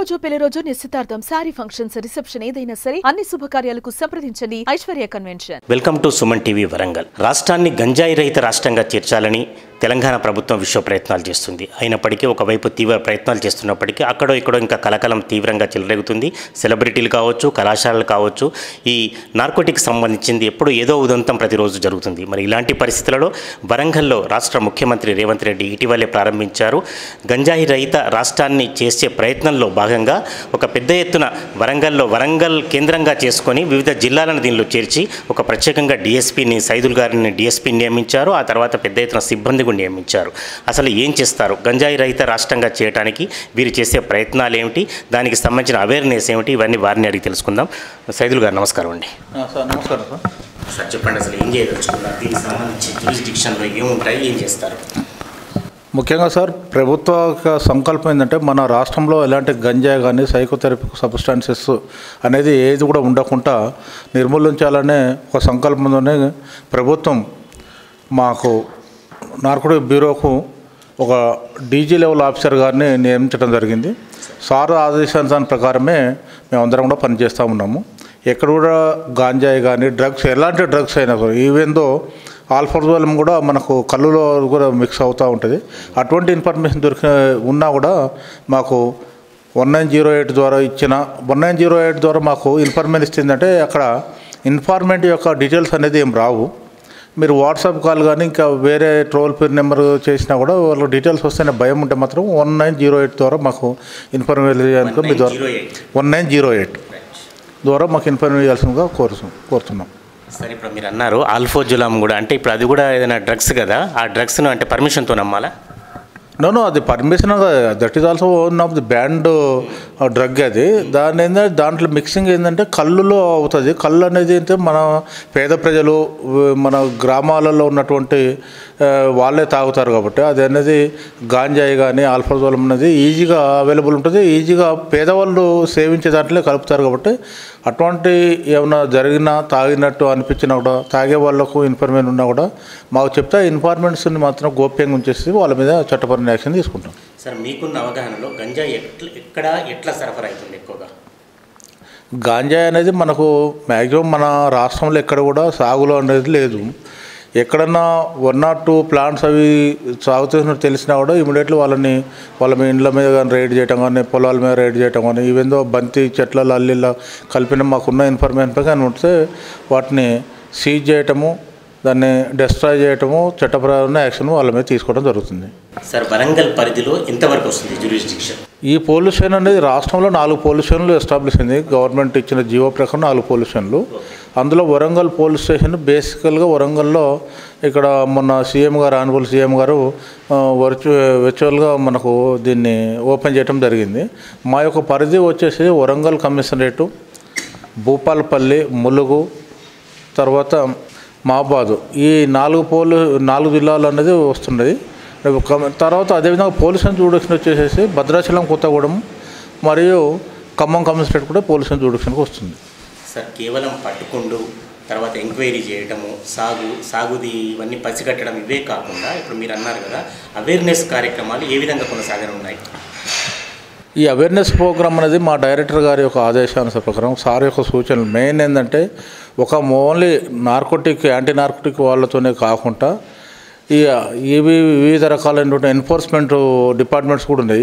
పుట్టినరోజు, పెళ్లి రోజు, నిశ్చితార్థం, సారీ ఫంక్షన్స్, రిసెప్షన్ ఏదైనా సరే అన్ని శుభకార్యాలకు సంప్రదించండి Aishwarya convention. Welcome to Suman TV Warangal. రాష్ట్రాన్ని గంజాయి రహిత రాష్ట్రంగా చేర్చాలని తెలంగాణ ప్రభుత్వం విశ్వ ప్రయత్నాలు చేస్తుంది. అయినప్పటికీ ఒకవైపు తీవ్ర ప్రయత్నాలు చేస్తున్నప్పటికీ అక్కడో ఇక్కడో ఇంకా కలకలం తీవ్రంగా చెలరేగుతుంది. సెలబ్రిటీలు కావచ్చు, కళాశాలలు కావచ్చు, ఈ నార్కోటిక్ సంబంధించింది ఎప్పుడు ఏదో ఉదంతం ప్రతిరోజు జరుగుతుంది. మరి ఇలాంటి పరిస్థితులలో వరంగల్లో రాష్ట్ర ముఖ్యమంత్రి రేవంత్ రెడ్డి ఇటీవలే ప్రారంభించారు. గంజాయి రహిత రాష్ట్రాన్ని చేసే ప్రయత్నంలో భాగంగా ఒక పెద్ద ఎత్తున వరంగల్ కేంద్రంగా చేసుకొని వివిధ జిల్లాలను దీనిలో చేర్చి ఒక ప్రత్యేకంగా డిఎస్పీని సైదుల్ గారిని డిఎస్పీని నియమించారు. ఆ తర్వాత పెద్ద ఎత్తున సిబ్బంది నియమించారు. అసలు ఏం చేస్తారు, గంజాయి రహిత రాష్ట్రంగా చేయడానికి వీరు చేసే ప్రయత్నాలు ఏమిటి, దానికి సంబంధించిన అవేర్నెస్ ఏమిటి, ఇవన్నీ వారిని అడిగి తెలుసుకుందాం. సైదుల్ గారు నమస్కారం అండి. సార్ నమస్కారం సార్. సార్ చెప్పండి, అసలు ఏం చేయదలుచుకున్నారు, దీనికి సంబంధించి జ్యూరిస్డిక్షన్లో ఏముంటాయి, ఏం చేస్తారు? ముఖ్యంగా సార్, ప్రభుత్వ సంకల్పం ఏంటంటే మన రాష్ట్రంలో ఎలాంటి గంజాయి కానీ సైకోథెరపిక్ సబ్స్టాన్సెస్ అనేది ఏది కూడా ఉండకుండా నిర్మూలించాలనే ఒక సంకల్పంతోనే ప్రభుత్వం మాకు నార్కోటిక్ బ్యూరోకు ఒక డీజీ లెవెల్ ఆఫీసర్ గారిని నియమించడం జరిగింది. సార్ ఆదేశానుసారం ప్రకారమే మేమందరం కూడా పనిచేస్తూ ఉన్నాము. ఎక్కడ కూడా గాంజాయి కానీ డ్రగ్స్, ఎలాంటి డ్రగ్స్ అయినా సరే, ఈవెందో ఆల్ఫాజోలం కూడా మనకు కళ్ళులో కూడా మిక్స్ అవుతూ ఉంటుంది. అటువంటి ఇన్ఫర్మేషన్ ఉన్నా కూడా మాకు 1908 ద్వారా 1908 ద్వారా మాకు ఇన్ఫర్మేషన్ ఇస్తుందంటే అక్కడ ఇన్ఫార్మెంట్ యొక్క డీటెయిల్స్ అనేది ఏం రావు. మీరు వాట్సాప్ కాల్ కానీ ఇంకా వేరే టోల్ ఫ్రీ నెంబర్ చేసినా కూడా వాళ్ళ డీటెయిల్స్ వస్తేనే భయం ఉంటే మాత్రం 1908 ద్వారా మాకు ఇన్ఫర్మేషన్ మీ ద్వారా 1908 ద్వారా మాకు ఇన్ఫర్మేషన్ ఇవ్వాల్సిందిగా కోరుతున్నాం. సరే, ఇప్పుడు మీరు అన్నారు ఆల్ఫాజోలం కూడా, అంటే ఇప్పుడు అది కూడా ఏదైనా డ్రగ్స్ కదా, ఆ డ్రగ్స్ను అంటే పర్మిషన్తో నమ్మాలా? నో, అది permission, that is also one of the band drug. అది దాంట్లో మిక్సింగ్ ఏంటంటే కళ్ళులో అవుతుంది. కళ్ళు అనేది ఏంటంటే మన పేద ప్రజలు మన గ్రామాలలో ఉన్నటువంటి వాళ్ళే తాగుతారు కాబట్టి అది అనేది గాంజాయి కానీ ఆల్ఫాజోలం అనేది ఈజీగా అవైలబుల్ ఉంటుంది. ఈజీగా పేదవాళ్ళు సేవించే దాంట్లో కలుపుతారు కాబట్టి అటువంటి ఏమైనా జరిగినా తాగినట్టు అనిపించినా కూడా తాగే వాళ్ళకు ఇన్ఫర్మేషన్ ఉన్నా కూడా మాకు చెప్తే ఇన్ఫర్మేషన్ని మాత్రం గోప్యంగా ఉంచేసి వాళ్ళ మీద చట్టపరమైన యాక్షన్ తీసుకుంటాం. సార్, మీకున్న అవగాహనలో గంజాయి ఎట్లా సరఫరా అవుతుంది ఎక్కువగా? గాంజాయి అనేది మనకు మ్యాక్సిమం మన రాష్ట్రంలో ఎక్కడ కూడా సాగులో అనేది లేదు. ఎక్కడన్నా 1 or 2 ప్లాంట్స్ అవి సాగుతున్నట్టు తెలిసినా కూడా ఇమీడియట్లీ వాళ్ళ ఇండ్ల మీద కానీ రైడ్ చేయటం కానీ, పొలాల మీద రైడ్ చేయటం కానీ, ఈవెందో బంతి చెట్లలో అల్లిలా కలిపిన మాకున్న ఇన్ఫర్మేషన్ ప్రకారం ఉంటే వాటిని సీజ్ చేయటము, దాన్ని డిస్ట్రాయ్ చేయటము, చట్టపరమైన యాక్షన్ వాళ్ళ మీద తీసుకోవడం జరుగుతుంది. సార్, వరంగల్ పరిధిలో ఎంతవరకు వస్తుంది జ్యూరిస్డిక్షన్? ఈ పోలీస్ స్టేషన్ అనేది రాష్ట్రంలో 4 పోలీస్ స్టేషన్లు ఎస్టాబ్లిష్ అయింది. గవర్నమెంట్ ఇచ్చిన జీవో ప్రకారం 4 పోలీస్ స్టేషన్లు. అందులో వరంగల్ పోలీస్ స్టేషన్ బేసికల్గా వరంగల్లో ఇక్కడ మొన్న ఆనరబుల్ సీఎం గారు వర్చువల్గా మనకు దీన్ని ఓపెన్ చేయడం జరిగింది. మా యొక్క పరిధి వచ్చేసి వరంగల్ కమిషనరేటు, భూపాలపల్లి, ములుగు, తర్వాత మహబాదు, ఈ 4 జిల్లాలు అనేది వస్తున్నది. తర్వాత అదేవిధంగా పోలీస్ జ్యూరిడిక్షన్ వచ్చేసేసి భద్రాచలం, కొత్తగూడెం మరియు ఖమ్మం కమిషనరేట్ కూడా పోలీస్ జ్యూరిడిక్షన్కి వస్తుంది. సార్, కేవలం పట్టుకుండు తర్వాత ఎంక్వైరీ చేయటము, సాగుది ఇవన్నీ పసిగట్టడం ఇవే కాకుండా ఇప్పుడు మీరు అన్నారు కదా అవేర్నెస్ కార్యక్రమాలు ఏ విధంగా కొనసాగనున్నాయి? ఈ అవేర్నెస్ ప్రోగ్రామ్ అనేది మా డైరెక్టర్ గారి యొక్క ఆదేశానుసార ప్రకారం సార్ యొక్క సూచనలు మెయిన్ ఏంటంటే ఒక ఓన్లీ యాంటీ నార్కోటిక్ వాళ్ళతోనే కాకుండా వివిధ రకాలైనటువంటి ఎన్ఫోర్స్మెంట్ డిపార్ట్మెంట్స్ కూడా ఉన్నాయి.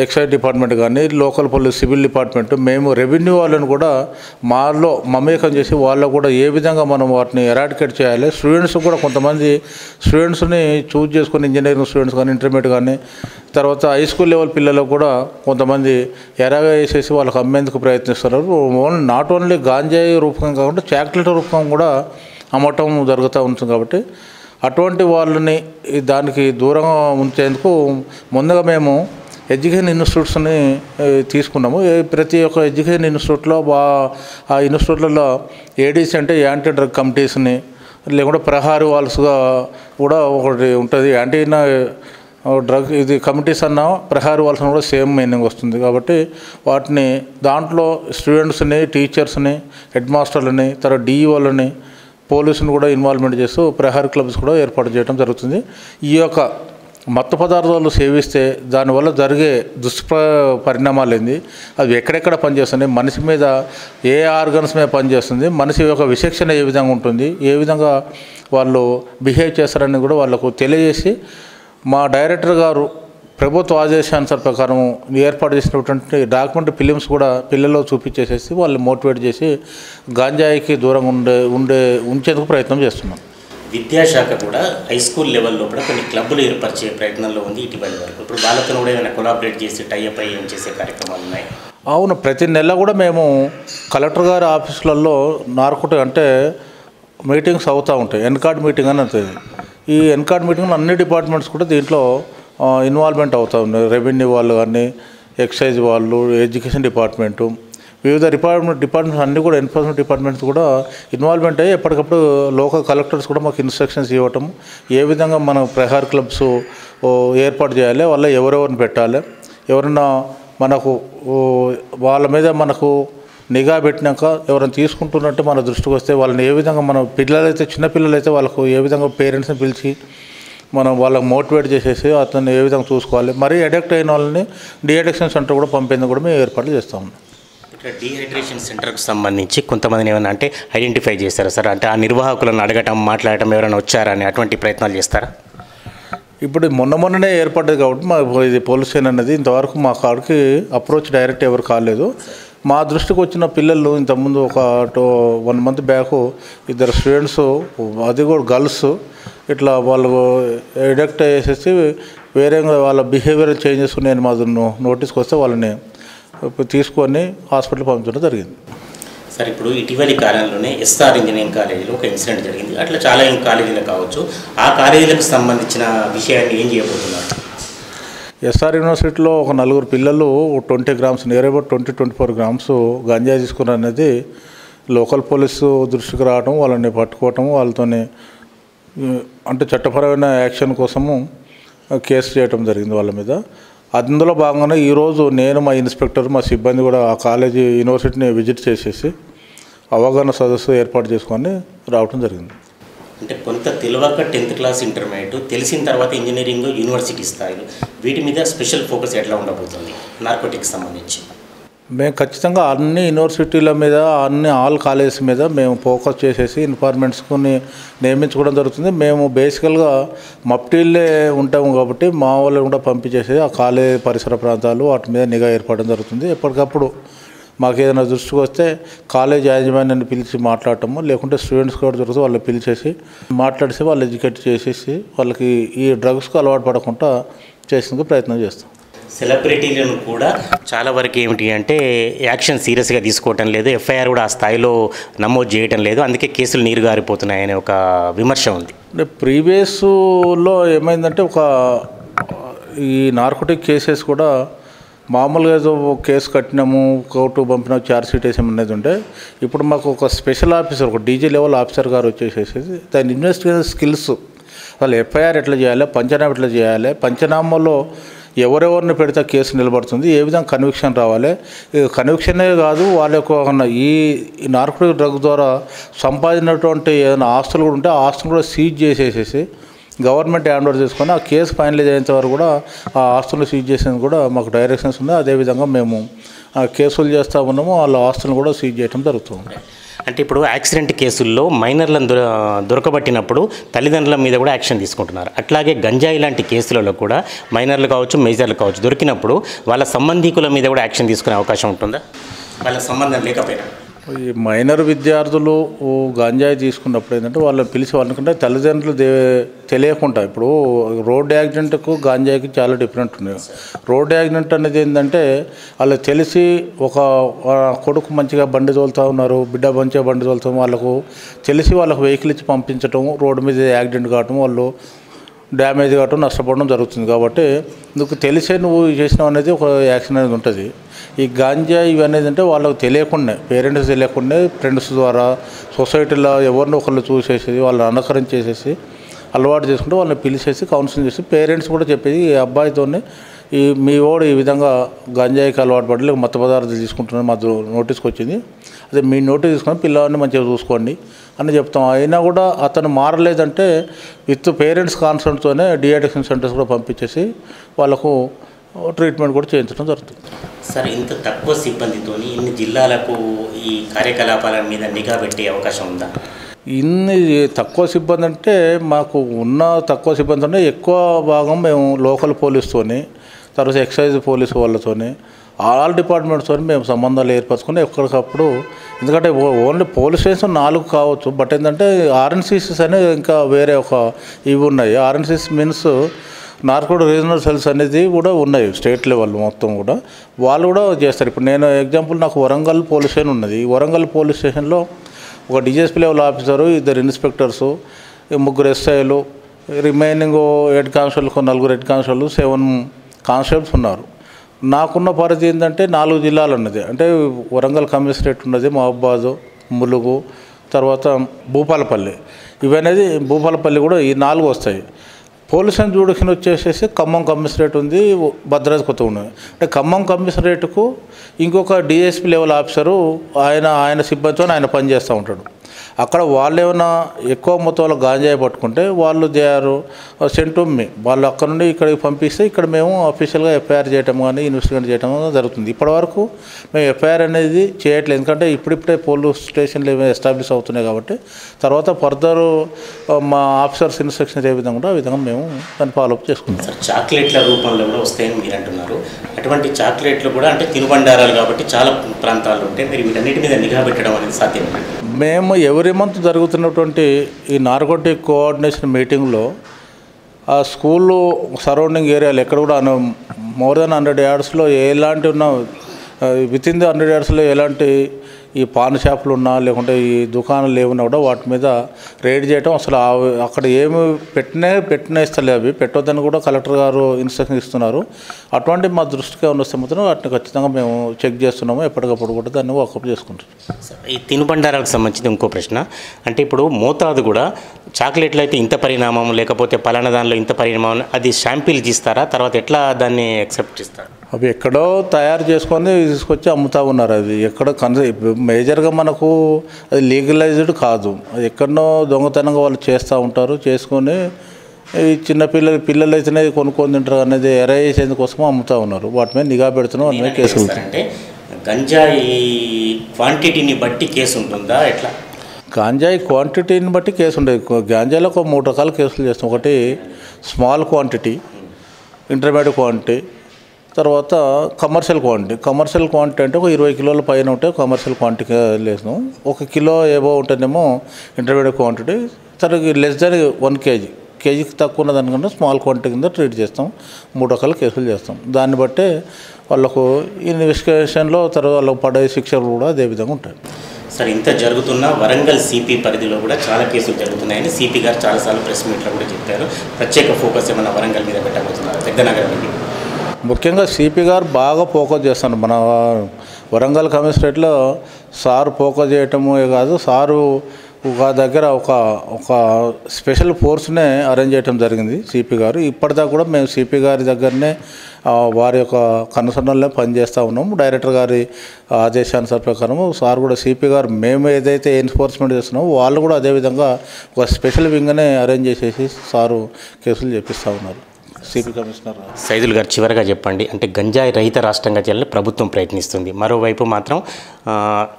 ఎక్సైజ్ డిపార్ట్మెంట్ కానీ, లోకల్ పోలీస్, సివిల్ డిపార్ట్మెంట్, మేము రెవెన్యూ వాళ్ళని కూడా మాలో మమేకం చేసి వాళ్ళకు కూడా ఏ విధంగా మనం వాటిని ఎరాడికేట్ చేయాలి. స్టూడెంట్స్ కూడా కొంతమంది స్టూడెంట్స్ని చూజ్ చేసుకుని ఇంజనీరింగ్ స్టూడెంట్స్ కానీ, ఇంటర్మీడియట్ కానీ, తర్వాత హై స్కూల్ లెవెల్ పిల్లలకు కూడా కొంతమంది ఎరాగా వేసేసి వాళ్ళకి అమ్మేందుకు ప్రయత్నిస్తున్నారు. నాట్ ఓన్లీ గాంజాయి రూపకం కాకుండా చాక్లెట్ రూపకం కూడా అమ్మటం జరుగుతూ ఉంటుంది. కాబట్టి అటువంటి వాళ్ళని దానికి దూరంగా ఉంచేందుకు ముందుగా మేము ఎడ్యుకేషన్ ఇన్స్టిట్యూట్స్ని తీసుకున్నాము. ప్రతి ఒక్క ఎడ్యుకేషన్ ఇన్స్టిట్యూట్లో ఆ ఇన్స్టిట్యూట్లలో ఏడీసీ అంటే యాంటీ డ్రగ్ కమిటీస్ని, లేకుంటే ప్రహారీ వాల్స్గా కూడా ఒకటి ఉంటుంది. యాంటీ డ్రగ్ ఇది కమిటీస్ అన్న ప్రహారీ వాల్స్ కూడా సేమ్ మీనింగ్ వస్తుంది. కాబట్టి వాటిని దాంట్లో స్టూడెంట్స్ని, టీచర్స్ని, హెడ్ మాస్టర్లని, తర్వాత డిఈఓలని, పోలీసుని కూడా ఇన్వాల్వ్మెంట్ చేస్తూ ప్రహారీ క్లబ్స్ కూడా ఏర్పాటు చేయడం జరుగుతుంది. ఈ యొక్క మత్తు పదార్థాలు సేవిస్తే దానివల్ల జరిగే పరిణామాలు ఏంది, అవి ఎక్కడెక్కడ పనిచేస్తున్నాయి, మనిషి మీద ఏ ఆర్గన్స్ మీద పనిచేస్తుంది, మనిషి యొక్క విచక్షణ ఏ విధంగా ఉంటుంది, ఏ విధంగా వాళ్ళు బిహేవ్ చేస్తారని కూడా వాళ్ళకు తెలియజేసి మా డైరెక్టర్ గారు ప్రభుత్వ ఆదేశానుసార ప్రకారం ఏర్పాటు చేసినటువంటి డాక్యుమెంటరీ ఫిలిమ్స్ కూడా పిల్లల్లో చూపించేసేసి వాళ్ళు మోటివేట్ చేసి గాంజాయికి దూరంగా ఉంచేందుకు ప్రయత్నం చేస్తున్నాం. విద్యాశాఖ కూడా హై స్కూల్ లెవెల్లో కూడా కొన్ని క్లబ్బులు ఏర్పరిచే ప్రయత్నంలో ఉంది ఇటీవల వరకు. ఇప్పుడు వాళ్ళతో కూడా ఏమైనా కొలాబరేట్ చేసి టైఅప్ అయ్యి చేసే కార్యక్రమాలు ఉన్నాయి? అవును, ప్రతి నెల కూడా మేము కలెక్టర్ గారి ఆఫీసులలో నార్కోటిక్ అంటే మీటింగ్స్ అవుతూ ఉంటాయి. ఎన్కార్డ్ మీటింగ్ అని ఉంటుంది. ఈ ఎన్కార్డ్ మీటింగ్లో అన్ని డిపార్ట్మెంట్స్ కూడా దీంట్లో ఇన్వాల్వ్మెంట్ అవుతూ ఉన్నాయి. రెవెన్యూ వాళ్ళు కానీ, ఎక్సైజ్ వాళ్ళు, ఎడ్యుకేషన్ డిపార్ట్మెంటు, వివిధ డిపార్ట్మెంట్స్ అన్నీ కూడా, ఎన్ఫోర్స్మెంట్ డిపార్ట్మెంట్స్ కూడా ఇన్వాల్వ్మెంట్ అయ్యి ఎప్పటికప్పుడు లోకల్ కలెక్టర్స్ కూడా మాకు ఇన్స్ట్రక్షన్స్ ఇవ్వటం, ఏ విధంగా మనం ప్రహార్ క్లబ్స్ ఏర్పాటు చేయాలి, వాళ్ళ ఎవరెవరిని పెట్టాలి, ఎవరైనా మనకు వాళ్ళ మీద మనకు నిఘా పెట్టినాక ఎవరైనా తీసుకుంటున్నట్టు మన దృష్టికి వస్తే వాళ్ళని ఏ విధంగా మనం పిల్లలైతే చిన్నపిల్లలైతే వాళ్ళకు ఏ విధంగా పేరెంట్స్ని పిలిచి మనం వాళ్ళకి మోటివేట్ చేసేసి అతన్ని ఏ విధంగా చూసుకోవాలి, మరీ అడిక్ట్ అయిన వాళ్ళని డీఅడిక్షన్ సెంటర్ కూడా పంపేందుకు కూడా మేము ఏర్పాట్లు చేస్తాము. ఇక్కడ డీహైడ్రేషన్ సెంటర్కి సంబంధించి కొంతమందిని ఏమైనా అంటే ఐడెంటిఫై చేస్తారా సార్? అంటే ఆ నిర్వాహకులను అడగటం, మాట్లాడటం, ఎవరైనా వచ్చారా అని అటువంటి ప్రయత్నాలు చేస్తారా? ఇప్పుడు మొన్ననే ఏర్పడ్డది కాబట్టి మా ఇది పోలీస్ స్టేషన్ అనేది ఇంతవరకు మా కాడికి అప్రోచ్ డైరెక్ట్ ఎవరు కాలేదు. మా దృష్టికి వచ్చిన పిల్లలు ఇంతకుముందు ఒక 1 month బ్యాక్ 2 స్టూడెంట్స్, అది కూడా గర్ల్స్, ఇట్లా వాళ్ళు ఎడిక్ట్ అయ్యేసేసి వేరే వాళ్ళ బిహేవియర్ చేంజెస్ నేను మా నోటీస్కి వస్తే వాళ్ళని తీసుకొని హాస్పిటల్ పంపించడం జరిగింది. సార్, ఇప్పుడు ఇటీవలి కాలంలోనే ఎస్ఆర్ ఇంజనీరింగ్ కాలేజీలో ఒక ఇన్సిడెంట్ జరిగింది. అట్లా చాలా కాలేజీలు కావచ్చు. ఆ కాలేజీలకు సంబంధించిన విషయాన్ని ఏం చేయబోతున్నారు? ఎస్ఆర్ యూనివర్సిటీలో ఒక 4 పిల్లలు 20 grams, నియర్ అబౌట్ 20-24 grams గంజాయి తీసుకున్నారు అనేది లోకల్ పోలీసు దృష్టికి రావడం, వాళ్ళని పట్టుకోవటం, వాళ్ళతోని అంటే చట్టపరమైన యాక్షన్ కోసము కేసు చేయటం జరిగింది వాళ్ళ మీద. అందులో భాగంగానే ఈరోజు నేను, మా ఇన్స్పెక్టర్, మా సిబ్బంది కూడా ఆ కాలేజీ యూనివర్సిటీని విజిట్ చేసేసి అవగాహన సదస్సు ఏర్పాటు చేసుకొని రావడం జరిగింది. అంటే కొంత తెలియక 10th క్లాస్ ఇంటర్మీడియట్, తెలిసిన తర్వాత ఇంజనీరింగ్, యూనివర్సిటీ స్థాయిలో వీటి మీద స్పెషల్ ఫోకస్ ఎట్లా ఉండబోతుంది నార్కోటిక్స్ సంబంధించి? మేము ఖచ్చితంగా అన్ని యూనివర్సిటీల మీద, ఆల్ కాలేజెస్ మీద మేము ఫోకస్ చేసేసి ఇన్ఫార్మెంట్స్ని నియమించుకోవడం జరుగుతుంది. మేము బేసికల్గా మప్టీల్లే ఉంటాము కాబట్టి మా వాళ్ళు కూడా పంపించేసి ఆ కాలేజ్ పరిసర ప్రాంతాలు వాటి మీద నిఘా ఏర్పడడం జరుగుతుంది. ఎప్పటికప్పుడు మాకు ఏదైనా దృష్టికి వస్తే కాలేజ్ యాజమాన్యాన్ని పిలిచి మాట్లాడటము, లేకుంటే స్టూడెంట్స్ కూడా దొరుకుతుంది వాళ్ళు పిలిచేసి మాట్లాడిసి వాళ్ళు ఎడ్యుకేట్ చేసేసి వాళ్ళకి ఈ డ్రగ్స్కు అలవాటు పడకుండా చేసేందుకు ప్రయత్నం చేస్తాం. సెలబ్రిటీలను కూడా చాలా వరకు ఏమిటి అంటే యాక్షన్ సీరియస్గా తీసుకోవటం లేదు, ఎఫ్ఐఆర్ కూడా ఆ స్థాయిలో నమోదు చేయటం లేదు, అందుకే కేసులు నీరు గారిపోతున్నాయనే ఒక విమర్శ ఉంది. అంటే ప్రీవియస్లో ఏమైందంటే ఈ నార్కోటిక్ కేసెస్ కూడా మామూలుగా ఏదో కేసు కట్టినాము, కోర్టు పంపిన ఛార్జ్షీట్ వేసామనేది ఉంటే ఇప్పుడు మాకు ఒక స్పెషల్ ఆఫీసర్, ఒక డీజీ లెవెల్ ఆఫీసర్ గారు వచ్చేసేసి దాని ఇన్వెస్టిగేషన్ స్కిల్స్, వాళ్ళు ఎఫ్ఐఆర్ ఎట్లా చేయాలి, పంచనామా ఎట్లా చేయాలి, పంచనామాలో ఎవరెవరిని పెడితే కేసు నిలబడుతుంది, ఏ విధంగా కన్విక్షన్ రావాలి, కన్విక్షనే కాదు వాళ్ళ యొక్క ఈ నార్కోటిక్ డ్రగ్ ద్వారా సంపాదించినటువంటి ఏదైనా ఆస్తులు కూడా ఉంటే ఆ ఆస్తులు కూడా సీజ్ చేసేసేసి గవర్నమెంట్ హ్యాండ్ ఓవర్ చేసుకొని ఆ కేసు ఫైనలైజ్ అయ్యేంత వరకు కూడా ఆ ఆస్తులను సీజ్ చేసేందుకు కూడా మాకు డైరెక్షన్స్ ఉన్నాయి. అదేవిధంగా మేము కేసులు చేస్తూ ఉన్నాము, వాళ్ళ ఆస్తులను కూడా సీజ్ చేయడం జరుగుతుంది. అంటే ఇప్పుడు యాక్సిడెంట్ కేసుల్లో మైనర్లను దొరకబట్టినప్పుడు తల్లిదండ్రుల మీద కూడా యాక్షన్ తీసుకుంటున్నారు. అట్లాగే గంజాయి లాంటి కేసులలో కూడా మైనర్లు కావచ్చు, మేజర్లు కావచ్చు, దొరికినప్పుడు వాళ్ళ సంబంధికుల మీద కూడా యాక్షన్ తీసుకునే అవకాశం ఉంటుందా? వాళ్ళ సంబంధం లేకపోయినా ఈ మైనర్ విద్యార్థులు గంజాయి తీసుకున్నప్పుడు ఏంటంటే వాళ్ళని పిలిచి వాళ్ళకంటే తల్లిదండ్రులు తెలియకుండా, ఇప్పుడు రోడ్ యాక్సిడెంట్కు గంజాయికి చాలా డిఫరెంట్ ఉన్నాయి. రోడ్ యాక్సిడెంట్ అనేది ఏంటంటే వాళ్ళకి తెలిసి ఒక కొడుకు మంచిగా బండి తోలుతూ ఉన్నారు, బిడ్డ మంచిగా బండి తోలుతాం, వాళ్ళకు తెలిసి వాళ్ళకు వెహికల్ ఇచ్చి పంపించడం, రోడ్డు మీద యాక్సిడెంట్ కావటం, వాళ్ళు డ్యామేజ్ కావటం, నష్టపోవడం జరుగుతుంది. కాబట్టి నువ్వు తెలిసే నువ్వు చేసినావు అనేది ఒక యాక్షన్ అనేది ఉంటుంది. ఈ గాంజా ఇవనేది అంటే వాళ్ళకు తెలియకుండా, పేరెంట్స్ తెలియకుండా ఫ్రెండ్స్ ద్వారా సొసైటీలో ఎవరినో ఒకళ్ళు చూసేసి వాళ్ళని అనుకరించేసేసి అలవాటు చేసుకుంటే వాళ్ళని పిలిచేసి కౌన్సిలింగ్ చేసి పేరెంట్స్ కూడా చెప్పేది ఈ అబ్బాయితోనే మీ ఓడు ఈ విధంగా గంజాయికి అలవాటు పడి లేక మత్తు పదార్థాలు తీసుకుంటున్న మా నోటీస్కి వచ్చింది, అదే మీ నోటీస్ తీసుకొని పిల్లవాడిని మంచిగా చూసుకోండి అని చెప్తాం. అయినా కూడా అతను మారలేదంటే విత్ పేరెంట్స్ కాన్సర్న్తోనే డిఅడిక్షన్ సెంటర్స్ కూడా పంపించేసి వాళ్ళకు ట్రీట్మెంట్ కూడా చేయించడం జరుగుతుంది. సార్, ఇంత తక్కువ సిబ్బందితో ఇన్ని జిల్లాలకు ఈ కార్యకలాపాల మీద నిఘా పెట్టే అవకాశం ఉందా? ఇన్ని తక్కువ సిబ్బంది అంటే మాకు ఉన్న తక్కువ సిబ్బందితోనే ఎక్కువ భాగం మేము లోకల్ పోలీస్తోని, తర్వాత ఎక్సైజ్ పోలీసు వాళ్ళతోని, ఆల్ డిపార్ట్మెంట్స్తో మేము సంబంధాలు ఏర్పరచుకొని ఎక్కడికప్పుడు, ఎందుకంటే ఓన్లీ పోలీస్ స్టేషన్ 4 కావచ్చు, బట్ ఏంటంటే ఆర్ఎన్సిసిస్ అనేది ఇంకా వేరే ఒక ఇవి ఉన్నాయి. ఆర్ఎన్సిస్ మీన్స్ నార్కోటిక్ రీజనల్ సెల్స్ అనేది కూడా ఉన్నాయి స్టేట్ లెవెల్ మొత్తం కూడా, వాళ్ళు కూడా చేస్తారు. ఇప్పుడు నేను ఎగ్జాంపుల్ నాకు వరంగల్ పోలీస్ స్టేషన్ ఉన్నది. ఈ వరంగల్ పోలీస్ స్టేషన్లో ఒక డిఎస్పీ లెవెల్ ఆఫీసరు, 2 ఇన్స్పెక్టర్సు, 3 ఎస్ఐలు, remaining 8 constable, 4 head constable, 7 constables ఉన్నారు. నాకున్న పరిధి ఏంటంటే 4 జిల్లాలు ఉన్నది. అంటే వరంగల్ కమిషనరేట్ ఉన్నది, మహబాదు, ములుగు, తర్వాత భూపాలపల్లి. ఇవనేది భూపాలపల్లి కూడా ఈ 4 వస్తాయి. పోలీస్ అండ్ జ్యుడిషియల్ వచ్చేసేసి ఖమ్మం కమిషనరేట్ ఉంది, భద్రాద్రి కొత్త ఉన్నది. అంటే ఖమ్మం కమిషనరేట్కు ఇంకొక డిఎస్పీ లెవెల్ ఆఫీసరు ఆయన సిబ్బందితో ఆయన పనిచేస్తూ ఉంటాడు. అక్కడ వాళ్ళు ఏమైనా ఎక్కువ మొత్తంలో గాంజాయి పట్టుకుంటే వాళ్ళు they are sent to me, వాళ్ళు అక్కడ నుండి ఇక్కడికి పంపిస్తే ఇక్కడ మేము అఫీషియల్గా ఎఫ్ఐఆర్ చేయటం కానీ ఇన్వెస్టిగేట్ చేయడం జరుగుతుంది. ఇప్పటివరకు మేము ఎఫ్ఐఆర్ అనేది చేయట్లేదు, ఎందుకంటే ఇప్పుడిప్పుడే పోలీస్ స్టేషన్లు ఎస్టాబ్లిష్ అవుతున్నాయి కాబట్టి తర్వాత ఫర్దర్ మా ఆఫీసర్స్ ఇన్స్ట్రక్షన్స్ ఏ విధంగా కూడా ఆ విధంగా మేము దాన్ని ఫాలోఅప్ చేసుకుంటాం. సార్, చాక్లెట్ల రూపంలో కూడా వస్తాయని మీరు అంటున్నారు. అటువంటి చాక్లెట్లు కూడా అంటే తినుబండారాలు కాబట్టి చాలా ప్రాంతాలు ఉంటాయి, మీరు వీటన్నిటి మీద నిఘా పెట్టడం అనేది సాధ్యం? మేము ఎవరి మంత్ జరుగుతున్నటువంటి ఈ నార్కోటిక్ కోఆర్డినేషన్ మీటింగ్లో ఆ స్కూళ్ళు సరౌండింగ్ ఏరియాలు ఎక్కడ కూడా మోర్ దెన్ 100 యార్డ్స్లో ఎలాంటి ఉన్న విత్ ఇన్ ది 100 యార్డ్స్లో ఎలాంటి ఈ పాన్ షాపులు ఉన్నా లేకుంటే ఈ దుకాణాలు ఏమున్నా కూడా వాటి మీద రైడ్ చేయటం, అసలు అక్కడ ఏమి పెట్టినా ఇస్తలే, అవి పెట్టొద్దని కూడా కలెక్టర్ గారు ఇన్స్ట్రక్షన్ ఇస్తున్నారు. అటువంటి మా దృష్టికి ఏమైనా వస్తే మాత్రం వాటిని ఖచ్చితంగా మేము చెక్ చేస్తున్నాము, ఎప్పటికప్పుడు కూడా దాన్ని వాకప్ చేసుకుంటాం. ఈ తినుబండారాలకు సంబంధించి ఇంకో ప్రశ్న, అంటే ఇప్పుడు మోతాదు కూడా చాక్లెట్లు అయితే ఇంత పరిణామం, లేకపోతే పలానా దానిలో ఇంత పరిణామం, అది శాంపిల్ తీస్తారా? తర్వాత ఎట్లా దాన్ని యాక్సెప్ట్ చేస్తారు? అవి ఎక్కడో తయారు చేసుకొని తీసుకొచ్చి అమ్ముతూ ఉన్నారు. అది ఎక్కడ మేజర్గా మనకు అది లీగలైజ్డ్ కాదు, అది ఎక్కడనో దొంగతనంగా వాళ్ళు చేస్తూ ఉంటారు. చేసుకొని ఈ పిల్లలు అయితేనే కొనుక్కొని తింటారు అనేది ఎరైజ్ చేసేందుకోసం అమ్ముతూ ఉన్నారు. వాటి మీద నిఘా పెడుతున్నాం, వాటి మీద కేసులు. అంటే గంజాయి క్వాంటిటీని బట్టి కేసు ఉంటుందా ఎట్లా? గాంజాయి క్వాంటిటీని బట్టి కేసు ఉండేది. గాంజాయిలో ఒక 3 రకాల కేసులు చేస్తాం. ఒకటి స్మాల్ క్వాంటిటీ, ఇంటర్మీడియట్ క్వాంటిటీ, తర్వాత కమర్షియల్ క్వాంటిటీ. కమర్షియల్ క్వాంటిటీ అంటే ఒక 20 కిలోల పైన ఉంటే కమర్షియల్ క్వాంటిటీ వేస్తాం. 1 కిలో ఏవో ఉంటేనేమో ఇంటర్మీడియట్ క్వాంటిటీ, తర్వాత లెస్ దాన్ 1 కేజీ, కేజీకి తక్కువ ఉన్న దానికన్నా స్మాల్ క్వాంటిటీ కింద ట్రీట్ చేస్తాం. 3 రకాల కేసులు చేస్తాం. దాన్ని బట్టే వాళ్ళకు ఇన్వెస్టిగేషన్లో తర్వాత వాళ్ళకు పడే శిక్షలు కూడా అదే విధంగా ఉంటాయి. సార్, ఇంత జరుగుతున్న వరంగల్ సిపి పరిధిలో కూడా చాలా కేసులు జరుగుతున్నాయని సిపి గారు చాలాసార్లు ప్రెస్ మీట్లో కూడా చెప్పారు. ప్రత్యేక ఫోకస్ ఏమైనా వరంగల్ మీద పెట్టబోతున్నారు? పెద్ద నగరం ఇది. ముఖ్యంగా సిపి గారు బాగా ఫోకస్ చేస్తాను. మన వరంగల్ కమిషనరేట్లో సారు ఫోకస్ చేయటము కాదు, సారు ఒక దగ్గర ఒక స్పెషల్ ఫోర్స్నే అరేంజ్ చేయడం జరిగింది సిపి గారు. ఇప్పటిదాకా కూడా మేము సిపి గారి దగ్గరనే వారి యొక్క కన్సర్న్లో పనిచేస్తూ ఉన్నాము. డైరెక్టర్ గారి ఆదేశానుసార ప్రకారము సార్ కూడా సిపి గారు మేము ఏదైతే ఎన్ఫోర్స్మెంట్ చేస్తున్నామో వాళ్ళు కూడా అదేవిధంగా ఒక స్పెషల్ వింగ్నే అరేంజ్ చేసేసి సారు కేసులు చేపిస్తూ ఉన్నారు. సిపి కమిషనర్ సైదుల్ గారు, చివరిగా చెప్పండి, అంటే గంజాయి రహిత రాష్ట్రంగా చేయాలని ప్రభుత్వం ప్రయత్నిస్తుంది, మరోవైపు మాత్రం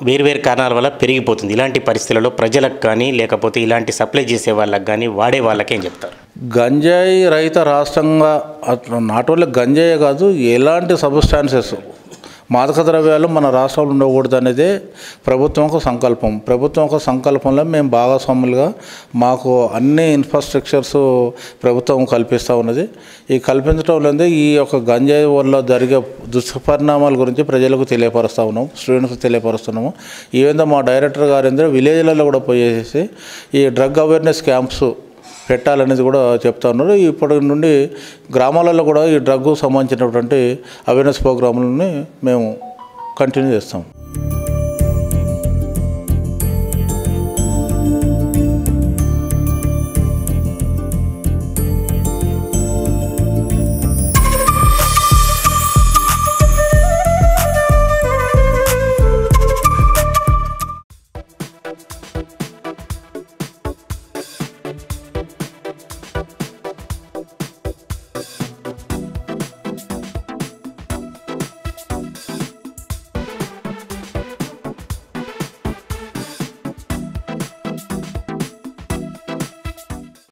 వేరువేరు కారణాల వల్ల పెరిగిపోతుంది. ఇలాంటి పరిస్థితులలో ప్రజలకు కానీ లేకపోతే ఇలాంటి సప్లై చేసే వాళ్ళకి కానీ వాడే వాళ్ళకేం చెప్తారు? గంజాయి రహిత రాష్ట్రంగా నాట్ ఓన్లీ గంజాయే కాదు, ఎలాంటి సబ్స్టాన్సెస్ మాదక ద్రవ్యాలు మన రాష్ట్రంలో ఉండకూడదు అనేదే ప్రభుత్వం ఒక సంకల్పం. ప్రభుత్వం ఒక సంకల్పంలో మేము భాగస్వాములుగా మాకు అన్ని ఇన్ఫ్రాస్ట్రక్చర్స్ ప్రభుత్వం కల్పిస్తూ ఉన్నది. ఈ కల్పించడంలో ఈ యొక్క గంజాయి వల్ల జరిగే దుష్పరిణామాల గురించి ప్రజలకు తెలియపరుస్తూ ఉన్నాము, స్టూడెంట్స్కి తెలియపరుస్తున్నాము. ఈ విధంగా మా డైరెక్టర్ గారు విలేజ్లలో కూడా పోయేసి ఈ డ్రగ్ అవేర్నెస్ క్యాంప్స్ పెట్టాలనేది కూడా చెప్తా ఉన్నారు. ఇప్పటి నుండి గ్రామాలలో కూడా ఈ డ్రగ్కు సంబంధించినటువంటి అవేర్నెస్ ప్రోగ్రాములని మేము కంటిన్యూ చేస్తాం.